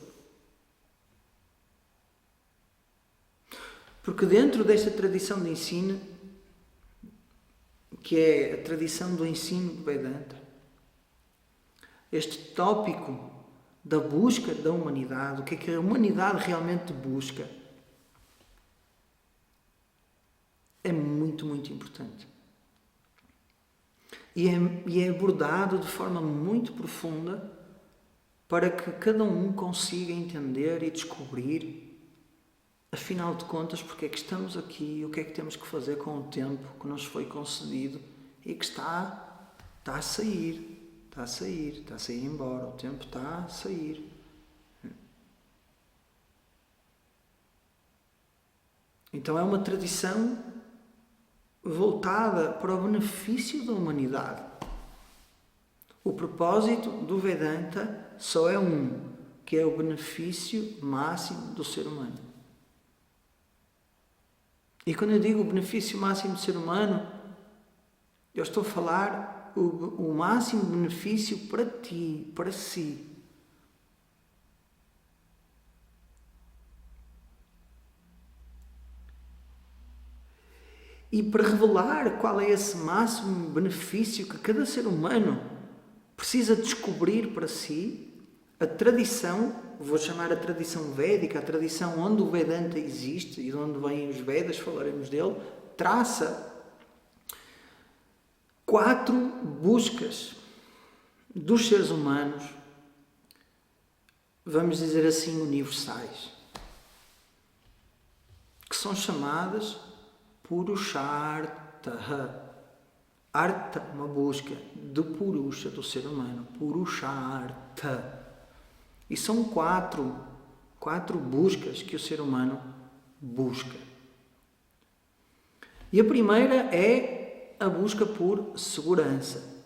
Porque dentro desta tradição de ensino, que é a tradição do ensino de Vedanta, este tópico da busca da humanidade, o que a humanidade realmente busca, é muito, muito importante. E é abordado de forma muito profunda para que cada um consiga entender e descobrir, afinal de contas, porque é que estamos aqui e o que é que temos que fazer com o tempo que nos foi concedido e que está a sair embora, o tempo está a sair. Então é uma tradição voltada para o benefício da humanidade. O propósito do Vedanta só é que é o benefício máximo do ser humano. E quando eu digo o benefício máximo do ser humano, eu estou a falar o máximo benefício para ti, para si. E para revelar qual é esse máximo benefício que cada ser humano precisa descobrir para si, a tradição, vou chamar a tradição védica, a tradição onde o Vedanta existe e de onde vêm os Vedas, falaremos dele, traça 4 buscas dos seres humanos, vamos dizer assim, universais, que são chamadas Purushartha. Artha, uma busca do Purusha, do ser humano. Purushartha. E são 4 buscas que o ser humano busca. E a primeira é a busca por segurança,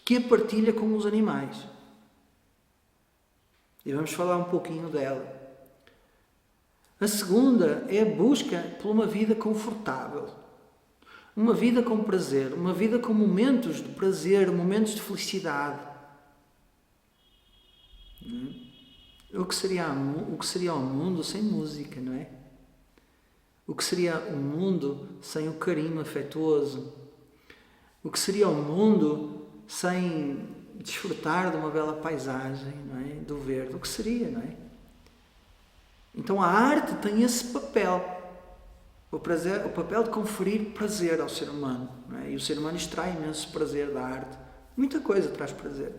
que a partilha com os animais. E vamos falar um pouquinho dela. A segunda é a busca por uma vida confortável, uma vida com prazer, uma vida com momentos de prazer, momentos de felicidade. O que seria o mundo sem música, não é? O que seria o mundo sem o carinho afetuoso? O que seria o mundo sem desfrutar de uma bela paisagem, não é? Do verde? O que seria, não é? Então a arte tem esse papel, o papel de conferir prazer ao ser humano, não é? E o ser humano extrai imenso prazer da arte. Muita coisa traz prazer.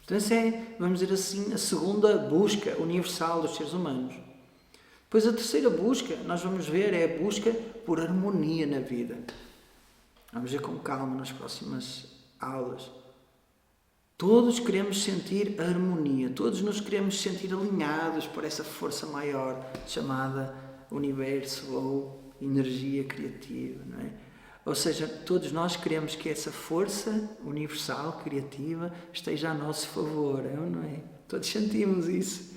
Então essa é, vamos dizer assim, a segunda busca universal dos seres humanos. Depois a terceira busca, nós vamos ver, é a busca por harmonia na vida. Vamos ver com calma nas próximas aulas. Todos queremos sentir a harmonia, todos nos queremos sentir alinhados por essa força maior chamada universo ou energia criativa, não é? Ou seja, todos nós queremos que essa força universal, criativa, esteja a nosso favor, é ou não é? Todos sentimos isso.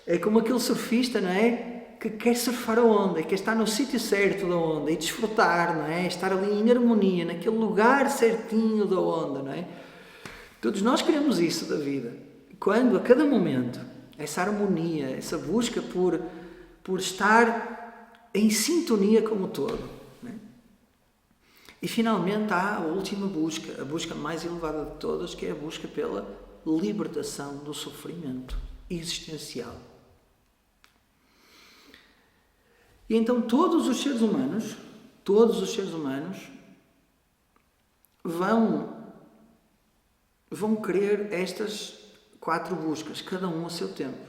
É como aquele surfista, não é? Que quer surfar a onda, quer estar no sítio certo da onda e desfrutar, não é? Estar ali em harmonia, naquele lugar certinho da onda, não é? Todos nós queremos isso da vida. Quando, a cada momento, essa harmonia, essa busca por estar em sintonia com o todo. Né? E finalmente há a última busca, a busca mais elevada de todas, que é a busca pela libertação do sofrimento existencial. E então todos os seres humanos vão querer estas 4 buscas, cada um a seu tempo.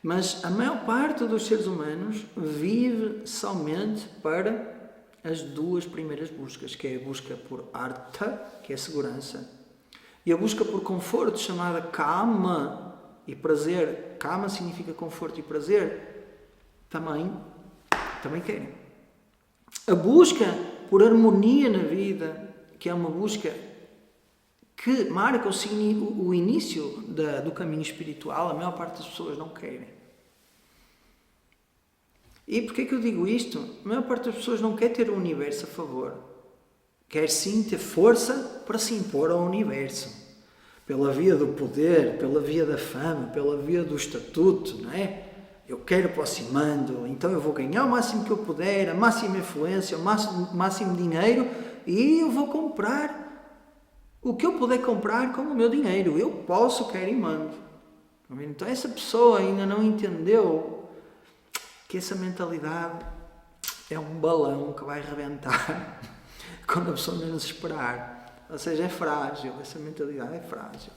Mas a maior parte dos seres humanos vive somente para as 2 primeiras buscas, que é a busca por artha, que é segurança, e a busca por conforto, chamada kama, e prazer. Kama significa conforto e prazer, também querem. A busca por harmonia na vida, que é uma busca que marca o início do caminho espiritual, a maior parte das pessoas não querem. E porquê que eu digo isto? A maior parte das pessoas não quer ter o universo a favor. Quer sim ter força para se impor ao universo. Pela via do poder, pela via da fama, pela via do estatuto, não é? Eu quero aproximando, então eu vou ganhar o máximo que eu puder, a máxima influência, o máximo dinheiro, e eu vou comprar o que eu puder comprar com o meu dinheiro. Eu posso, quero e mando. Então essa pessoa ainda não entendeu que essa mentalidade é um balão que vai rebentar quando a pessoa menos esperar. Ou seja, é frágil, essa mentalidade é frágil.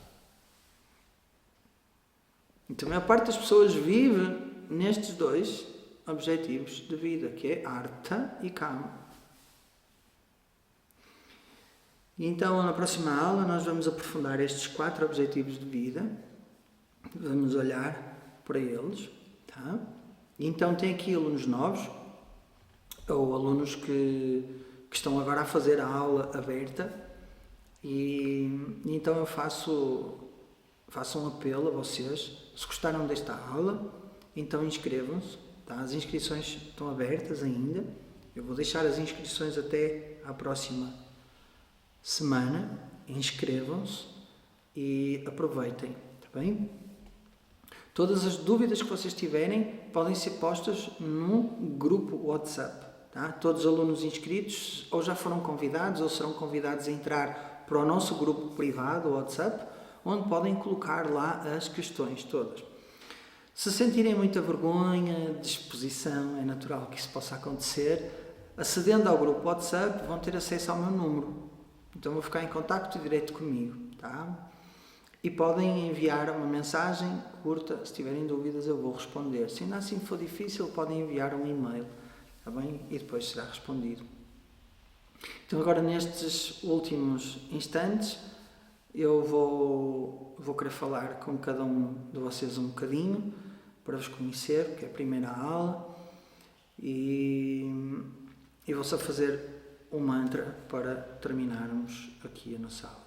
Então a maior parte das pessoas vive nestes dois objetivos de vida, que é Artha e Kama. E então, na próxima aula, nós vamos aprofundar estes 4 objetivos de vida. Vamos olhar para eles. Tá? E então, tem aqui alunos novos, ou alunos que estão agora a fazer a aula aberta. E então, eu faço um apelo a vocês. Se gostaram desta aula, então inscrevam-se. Tá? As inscrições estão abertas ainda. Eu vou deixar as inscrições até à próxima semana. Inscrevam-se e aproveitem, está bem? Todas as dúvidas que vocês tiverem podem ser postas no grupo WhatsApp. Tá? Todos os alunos inscritos ou já foram convidados ou serão convidados a entrar para o nosso grupo privado WhatsApp, onde podem colocar lá as questões todas. Se sentirem muita vergonha, disposição, é natural que isso possa acontecer, acedendo ao grupo WhatsApp vão ter acesso ao meu número. Então vou ficar em contacto direto comigo. Tá? E podem enviar uma mensagem curta, se tiverem dúvidas eu vou responder. Se ainda assim for difícil, podem enviar um e-mail, tá bem? E depois será respondido. Então agora nestes últimos instantes, eu vou querer falar com cada um de vocês um bocadinho, para vos conhecer, porque é a primeira aula, e vou só fazer um mantra para terminarmos aqui a nossa aula.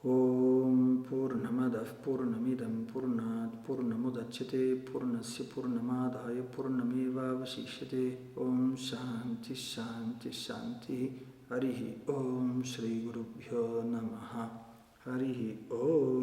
Om Purnamadav Purnamidam Purnat Purnamudachyate Purnasya Purnamadaya Purnameva Vasishyate. Om Shanti Shanti Shanti. Harihi Om Shri Gurubhyo Namaha. Harihi Om.